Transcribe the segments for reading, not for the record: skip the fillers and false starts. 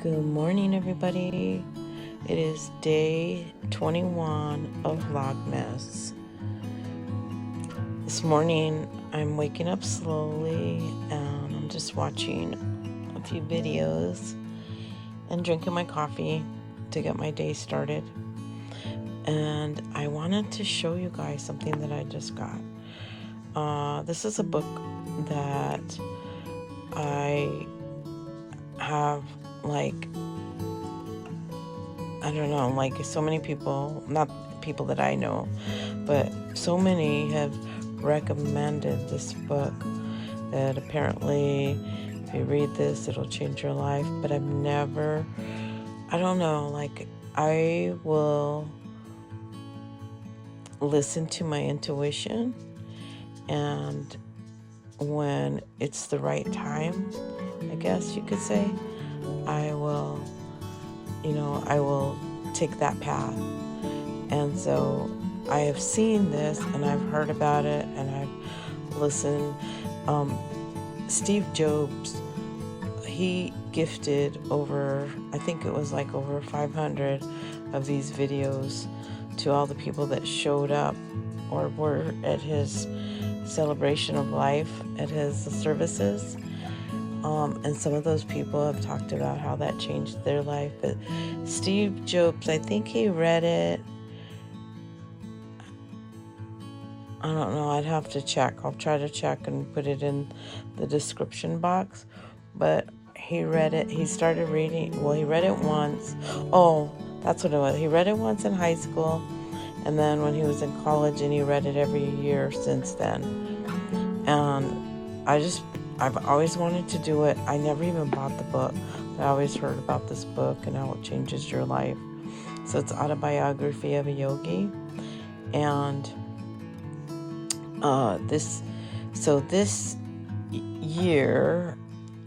Good morning, everybody. It is day 21 of Vlogmas. This morning, I'm waking up slowly and I'm just watching a few videos and drinking my coffee to get my day started. And I wanted to show you guys something that I just got. This is a book that I have, I don't know, so many people, not people that I know, but so many have recommended this book that apparently if you read this, it'll change your life. But I've never, I don't know, I will listen to my intuition, and when it's the right time, I guess you could say, I will take that path. And so I have seen this and I've heard about it and I've listened. Steve Jobs, he gifted over 500 of these videos to all the people that showed up or were at his celebration of life at his services. And some of those people have talked about how that changed their life. But Steve Jobs, I think he read it. I don't know. I'd have to check. I'll try to check and put it in the description box. But he read it. He started reading. Well, he read it once. Oh, that's what it was. He read it once in high school. And then when he was in college, and he read it every year since then. And I've always wanted to do it. I never even bought the book, but I always heard about this book and how it changes your life. So it's Autobiography of a Yogi. And this year,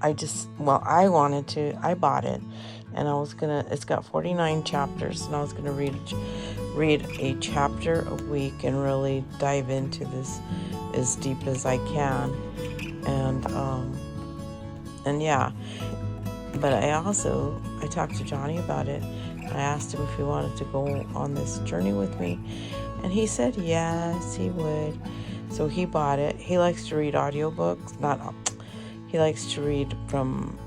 I bought it, and it's got 49 chapters, and I was gonna read a chapter a week and really dive into this as deep as I can. And yeah, but I talked to Johnny about it. I asked him if he wanted to go on this journey with me, and he said yes, he would. So he bought it. He likes to read audiobooks. He likes to read from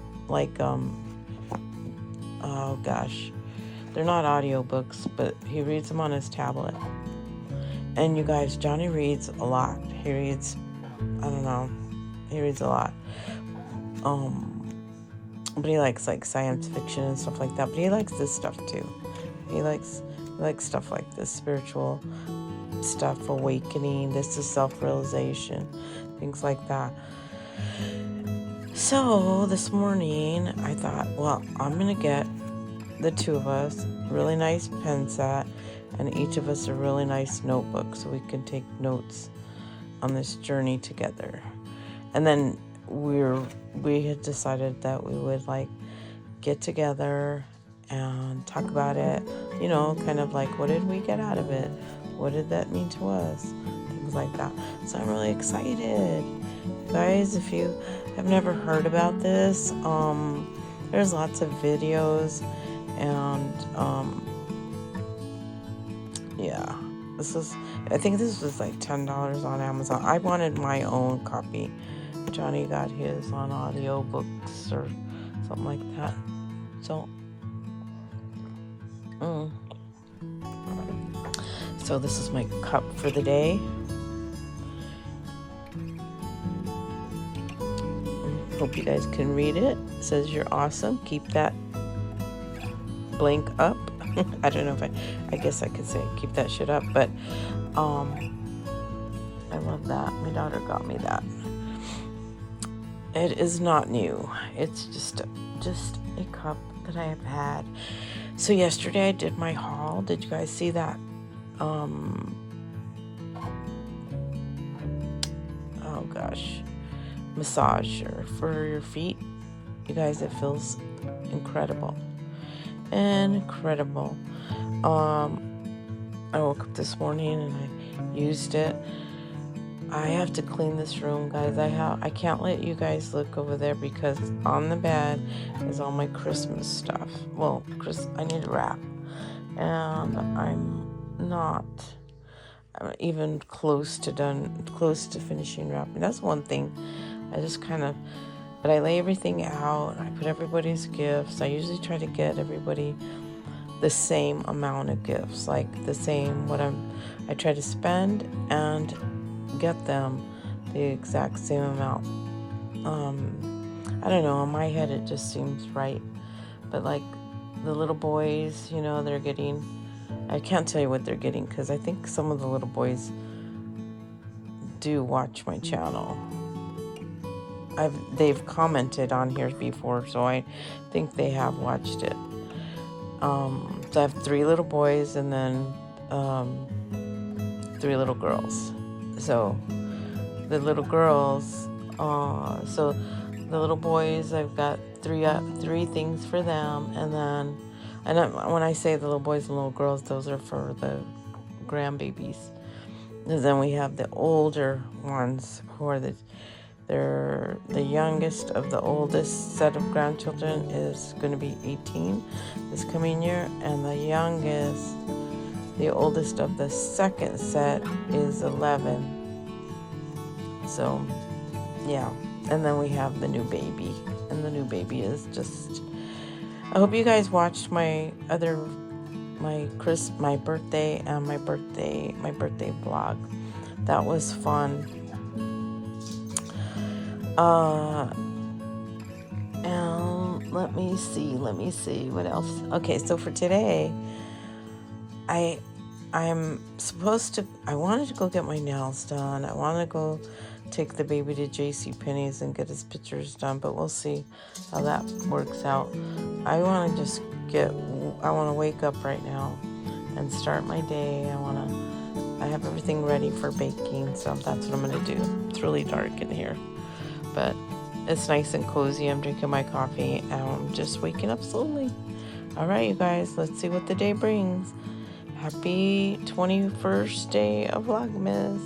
oh gosh, they're not audiobooks, but he reads them on his tablet. And you guys, Johnny reads a lot. He reads a lot. But he likes science fiction and stuff like that. But he likes this stuff too. He likes stuff like this, spiritual stuff, awakening. This is self-realization, things like that. So this morning I thought, well, I'm gonna get the two of us a really nice pen set, and each of us a really nice notebook so we can take notes on this journey together. And then we had decided that we would get together and talk about it, kind of what did we get out of it? What did that mean to us? Things like that. So I'm really excited. Guys, if you have never heard about this, there's lots of videos, and yeah, I think this was $10 on Amazon. I wanted my own copy. Johnny got his on audiobooks or something like that. So this is my cup for the day. Hope you guys can read it. It says you're awesome. Keep that blank up. I don't know if I guess I could say keep that shit up, but I love that. My daughter got me that. It is not new. It's just a cup that I have had. So yesterday I did my haul. Did you guys see that? Oh gosh, massager for your feet. You guys, it feels incredible. I woke up this morning and I used it. I have to clean this room, guys. I can't let you guys look over there because on the bed is all my Christmas stuff. Well, I need to wrap, and I'm not even close to finishing wrapping. That's one thing. But I lay everything out. I put everybody's gifts. I usually try to get everybody the same amount of gifts, like the same I try to spend and get them the exact same amount. I don't know, in my head it just seems right. But like the little boys, they're getting, I can't tell you what they're getting because I think some of the little boys do watch my channel. They've commented on here before, so I think they have watched it. So I have 3 little boys and then 3 little girls. So the little girls, so the little boys, I've got 3 things for them, and when I say the little boys and little girls, those are for the grandbabies. And then we have the older ones who are they're the youngest of the oldest set of grandchildren is going to be 18 this coming year, and the oldest of the second set is 11. So, yeah. And then we have the new baby, and the new baby is just, I hope you guys watched my birthday and my birthday vlog. That was fun. And let me see what else. Okay, so for today, I wanted to go get my nails done. I want to go take the baby to JCPenney's and get his pictures done, but we'll see how that works out. I want to wake up right now and start my day. I have everything ready for baking, so that's what I'm going to do. It's really dark in here, but it's nice and cozy. I'm drinking my coffee and I'm just waking up slowly. All right, you guys, let's see what the day brings. Happy 21st day of Vlogmas.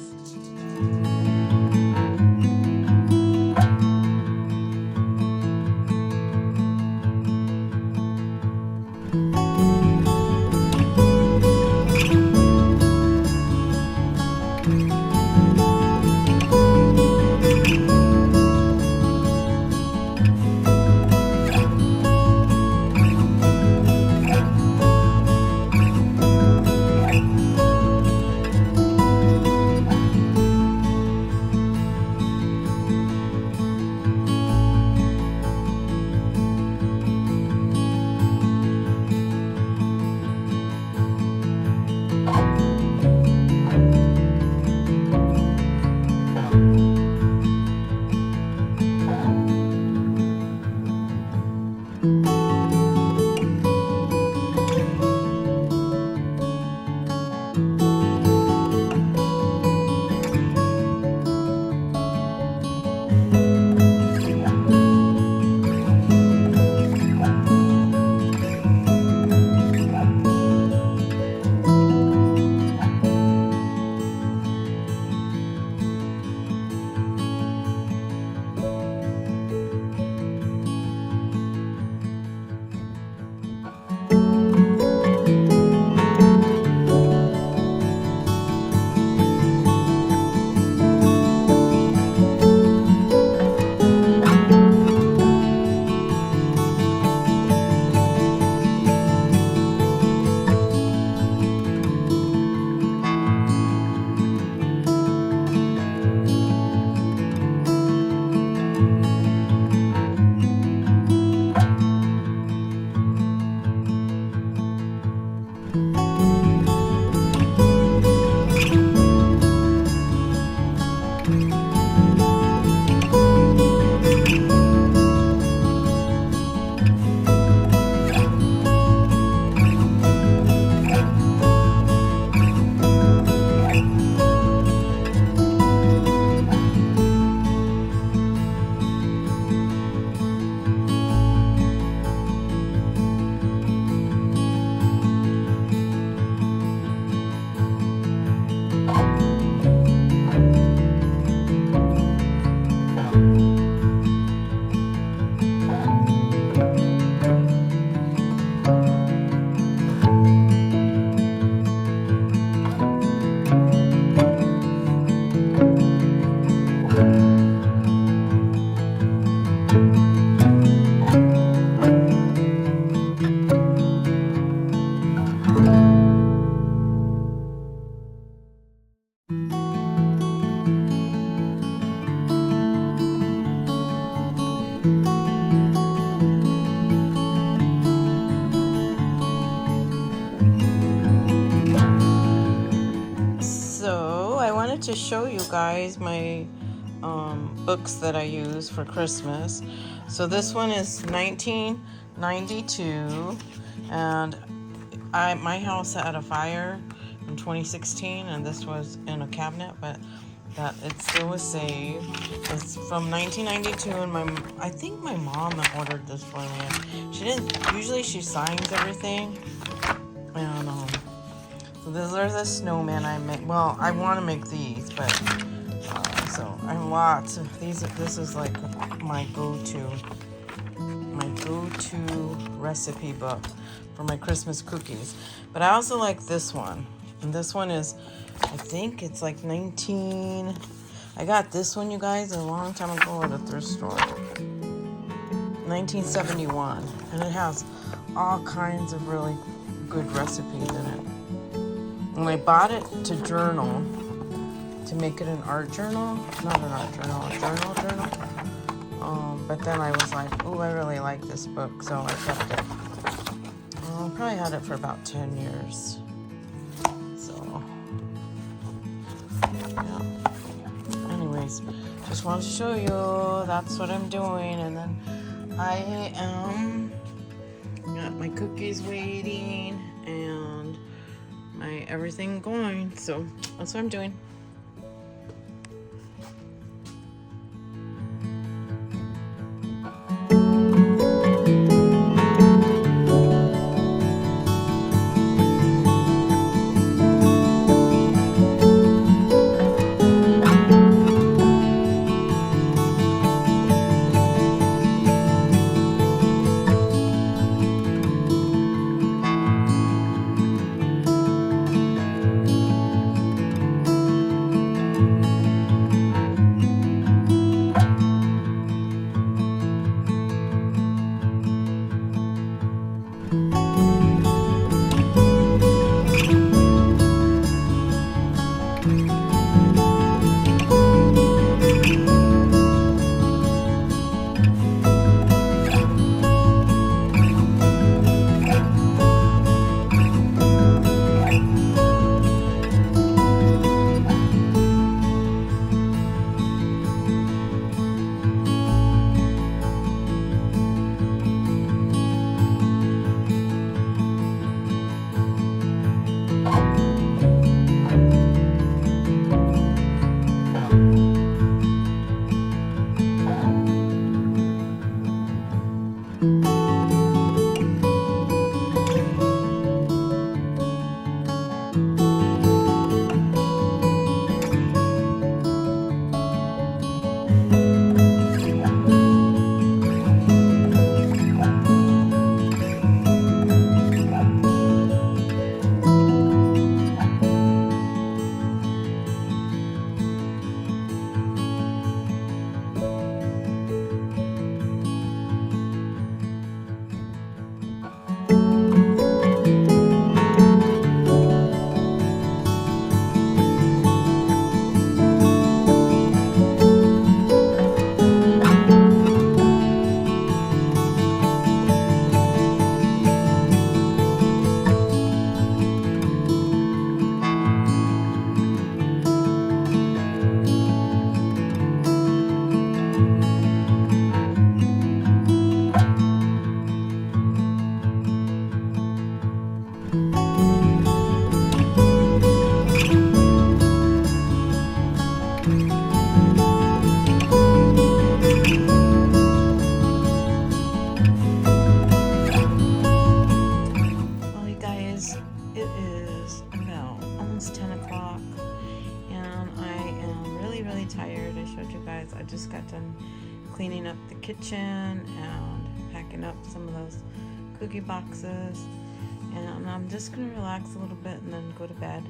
show you guys my books that I use for Christmas. So this one is 1992, and my house had a fire in 2016, and this was in a cabinet, but that it still was saved. It's from 1992, and I think my mom ordered this for me. She didn't. Usually she signs everything, and so these are the snowmen I make. Well, I want to make these, but so I have lots of these. This is like my go-to recipe book for my Christmas cookies. But I also like this one, and this one is, I think it's like I got this one, you guys, a long time ago at a thrift store. 1971, and it has all kinds of really good recipes in it. And I bought it to journal, to make it an art journal. Not an art journal, a journal. But then I was like, oh, I really like this book, so I kept it. I probably had it for about 10 years. So, yeah. Anyways, just wanted to show you that's what I'm doing, and then I got my cookies waiting and my everything going, so that's what I'm doing. I just got done cleaning up the kitchen and packing up some of those cookie boxes, and I'm just gonna relax a little bit and then go to bed.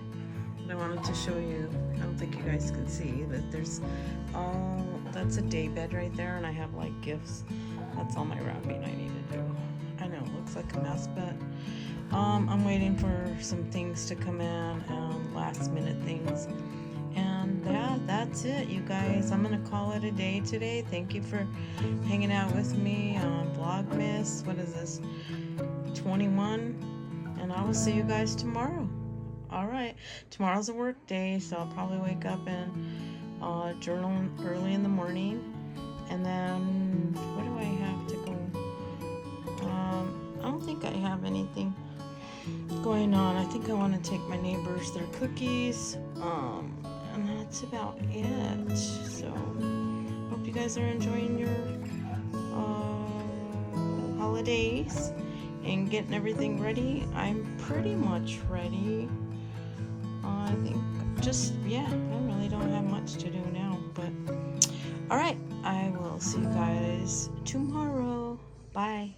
But I wanted to show you, I don't think you guys can see, but there's that's a day bed right there, and I have like gifts. That's all my wrapping I need to do. I know it looks like a mess, but I'm waiting for some things to come in, last minute things. And yeah, that's it, you guys. I'm gonna call it a day today. Thank you for hanging out with me on Vlogmas. What is this? 21. And I will see you guys tomorrow. All right. Tomorrow's a work day, so I'll probably wake up and journal early in the morning. And then, what do I have to go? I don't think I have anything going on. I think I want to take my neighbors their cookies. And that's about it. So, hope you guys are enjoying your holidays and getting everything ready. I'm pretty much ready. I think I really don't have much to do now, but all right, I will see you guys tomorrow. Bye.